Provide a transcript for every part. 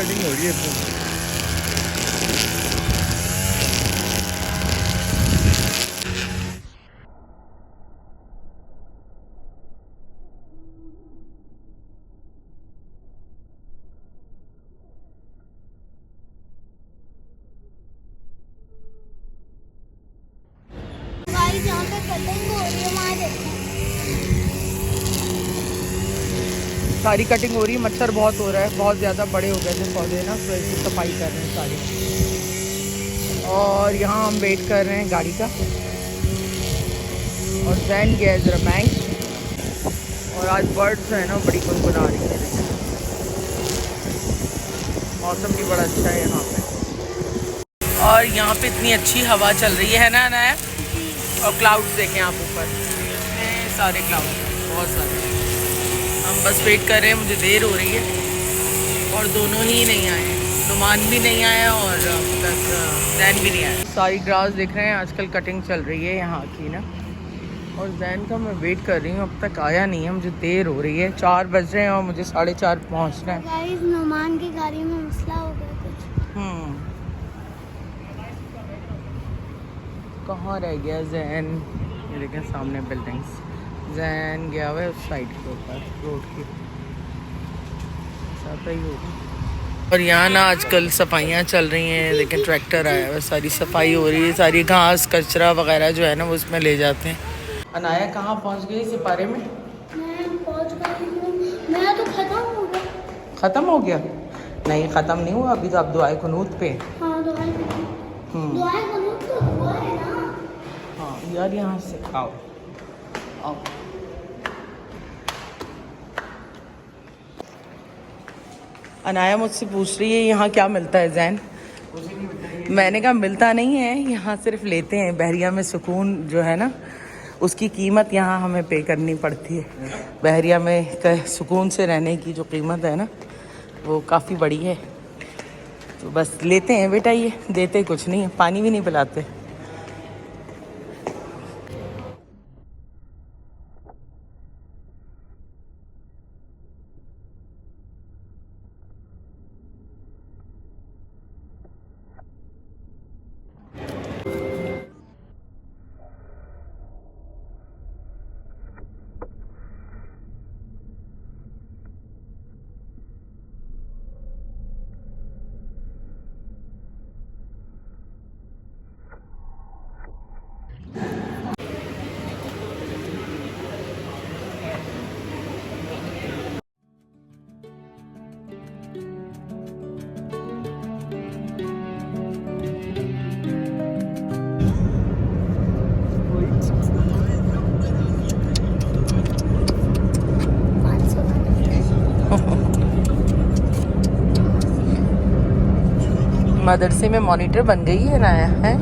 Cutting हो रही है इसमें। गाइस यहाँ पे कटिंग हो रही है, वहाँ देखो। सारी कटिंग हो रही है। मच्छर बहुत हो रहा है, बहुत ज़्यादा बड़े हो गए थे पौधे ना, तो ऐसी सफाई कर रहे हैं सारी। और यहाँ हम वेट कर रहे हैं गाड़ी का। और जैन गया है ज़रा बैंक। और आज बर्ड्स है ना बड़ी गुनगुना रही है। मौसम भी बड़ा अच्छा है यहाँ पे। और यहाँ पे इतनी अच्छी हवा चल रही है ना नया। और क्लाउड्स देखें आप ऊपर, इतने सारे क्लाउड, बहुत सारे। हम बस वेट कर रहे हैं, मुझे देर हो रही है। और दोनों ही नहीं आए, नुमान भी नहीं आया और अब तक जैन भी नहीं आया। सारी ग्रास देख रहे हैं, आजकल कटिंग चल रही है यहाँ की ना। और जैन का मैं वेट कर रही हूँ, अब तक आया नहीं है, मुझे देर हो रही है। 4 बज रहे हैं और मुझे 4:30 पहुँचना है। गाइस नुमान की गाड़ी में मसला हो गया कुछ। कहाँ रह गया जैन? ये देखें सामने बिल्डिंग्स। जैन गया हुआ है उस साइड के ऊपर रोड की, ऐसा ही होगा। और यहाँ ना आजकल सफाइयाँ चल रही हैं, लेकिन ट्रैक्टर आया हुआ है, सारी सफाई हो रही है। सारी घास कचरा वगैरह जो है ना वो उसमें ले जाते हैं। अनाया कहाँ पहुँच गई सिपारे में? मैं पहुंच गई हूँ, मेरा तो खत्म हो गया। ख़त्म हो गया? नहीं ख़त्म नहीं हुआ अभी, तो आप दुआए कुनूत पे। हाँ दुआएं करूँ तो दुआ है ना। हाँ यार यहाँ से आओ आओ। अनाया मुझसे पूछ रही है यहाँ क्या मिलता है जैन। मैंने कहा मिलता नहीं है यहाँ, सिर्फ लेते हैं। बहरिया में सुकून जो है ना, उसकी कीमत यहाँ हमें पे करनी पड़ती है। बहरिया में सुकून से रहने की जो कीमत है ना, वो काफ़ी बड़ी है। तो बस लेते हैं बेटा, ये देते कुछ नहीं है, पानी भी नहीं पिलाते। मदरसे में मॉनिटर बन गई है ना, है?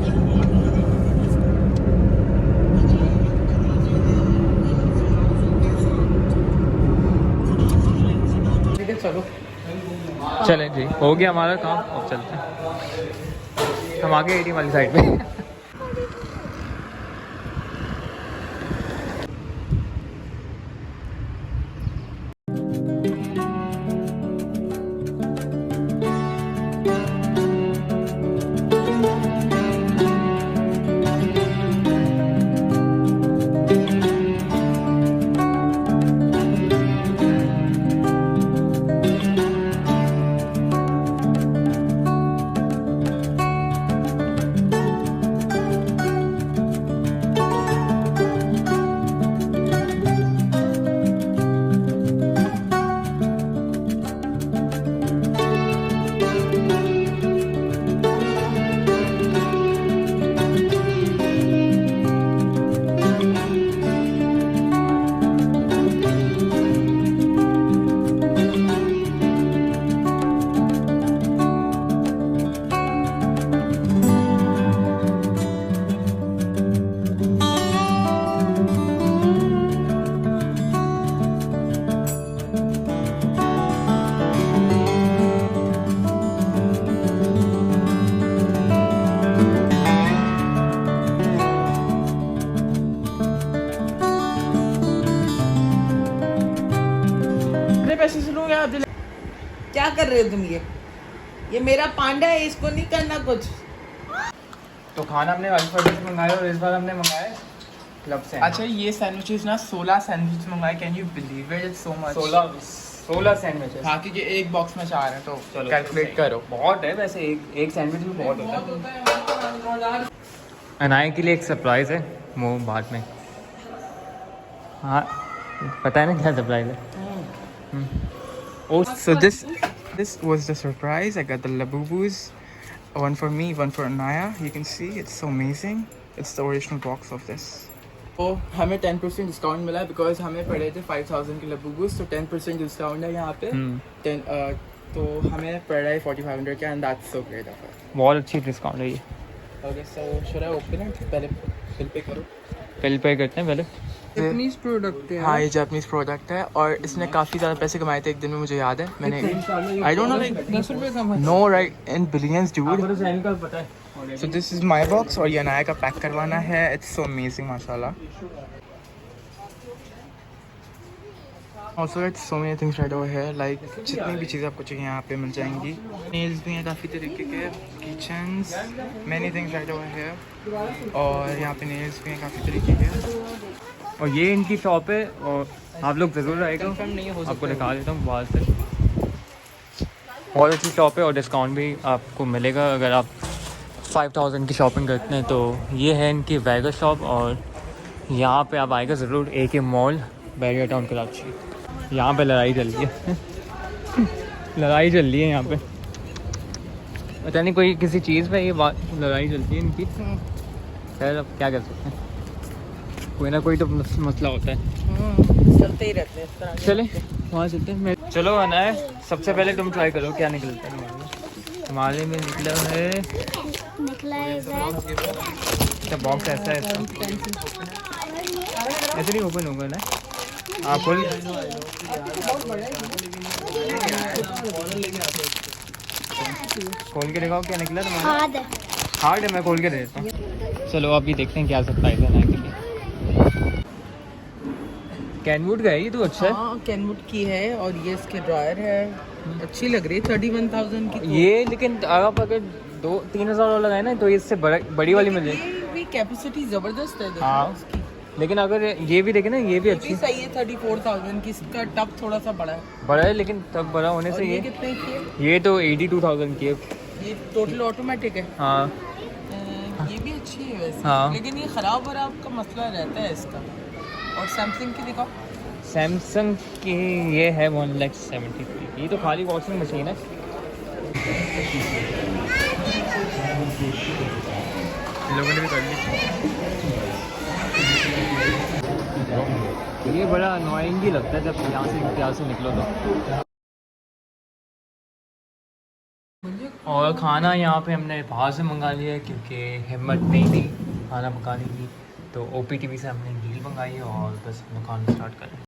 ठीक है चलो। चलें जी, हो गया हमारा काम, अब चलते हैं। हम आगे एडी वाली साइड पे। पैसे सुनो यार, क्या कर रहे हो तुम ये? ये मेरा पांडा है, इसको नहीं करना कुछ। तो खाना हमने अल्फाबेट से मंगाया और इस बार हमने मंगाया क्लब से। अच्छा ये सैंडविचेस ना 16 सैंडविच मंगाए, can you believe it, it's so much. 16 sandwiches. हाँ क्योंकि एक बॉक्स में 4 है, तो चलो कैलकुलेट करो। बहुत है वैसे, एक सैंडविच भी बहुत होता है। अनाया के लिए एक सरप्राइज़ है वो बाद में। हाँ पता है ना क्या सरप्राइज़ है। Oh, so this was the surprise. I got the Labubus, one for me, one for Anaya. You can see it's so amazing. It's the original box of this. तो हमें 10% डिस्काउंट मिला बिकॉज हमें पड़े थे 5000 के Labubus, तो 10% discount है यहाँ पे। 10 तो हमें पड़ रहा है 4500 का, and that's so great of it. बहुत अच्छी डिस्काउंट है ये। Okay, so should I open it? पहले बिल पे करो। बिल पे करते हैं पहले। जापानीज प्रोडक्ट है। हाँ ये जापानीज प्रोडक्ट है और इसने काफ़ी ज़्यादा पैसे कमाए थे एक दिन में, मुझे याद है। मैंने आई डोंट नो लाइक 10 रुपये कमाए। नो राइट इन बिलियंस डूड। पता है। So this is my box और ये अनाया का पैक करवाना है। इट्स सो अमेजिंग माशाल्लाह। Also it's so many things right over here, like जितनी भी चीज़ें आपको चाहिए यहाँ पे मिल जाएंगी। नेल्स भी हैं काफ़ी तरीके के, kitchens, many things right over here. और यहाँ पे नेल्स भी हैं काफ़ी तरीके के। और ये इनकी शॉप है और आप लोग ज़रूर आएगा, आपको दिखा देता हूँ बाहर से। बहुत अच्छी शॉप है और डिस्काउंट भी आपको मिलेगा अगर आप 5000 की शॉपिंग करते हैं। तो ये है इनकी वैगर शॉप और यहाँ पे आप आएगा ज़रूर। AK mall, barrier town, Karachi. यहाँ पे लड़ाई चल रही है लड़ाई चल रही है यहाँ पे, पता नहीं कोई किसी चीज़ पे ये बात लड़ाई चलती है इनकी। खैर अब क्या कर सकते हैं, कोई ना कोई तो मसला होता है। चलते ही रहते हैं इस तरह। चले वहाँ चलते हैं। चलो आना है, सबसे पहले तुम ट्राई करो क्या निकलता है तुम्हारे में। निकला है अच्छा बॉक्स ऐसा है, ऐसे नहीं ओपन होगा ना। आप खोल के दिखाओ क्या निकला तुम्हारा। हार्ड है, मैं खोल के दे देता हूँ। चलो अभी देखते हैं क्या सरप्राइज है ना के लिए। कैनवुड का है ये तो अच्छा है। हाँ कैनवुड की है और ये इसके ड्रायर है, अच्छी लग रही है। 31,000 की ये, लेकिन अगर 2-3 हज़ार लगाए ना तो इससे बड़ी वाली मिल जाएगी। कैपेसिटी जबरदस्त है हाँ उसकी। लेकिन अगर ये भी देखे ना, ये भी अच्छी सही है। 34,000 की, इसका टब थोड़ा सा बड़ा है लेकिन तब बड़ा होने से ये कितने की है? ये तो 82,000 की है। ये टोटल ऑटोमेटिक है। हाँ ये भी अच्छी है वैसे। हाँ। लेकिन ये ख़राब वराब का मसला रहता है इसका। और सैमसंग की दिखाओ। सैमसंग की ये है 1,73,000 की। ये तो खाली वॉशिंग मशीन है। लोगों ने भी कर ली। ये बड़ा अनोइंग ही लगता है जब यहाँ से निकलो तो। और खाना यहाँ पे हमने बाहर से मंगा लिया है क्योंकि हिम्मत नहीं थी खाना पकाने की। तो OPTV से हमने डील मंगाई है और बस हम खाना स्टार्ट करें।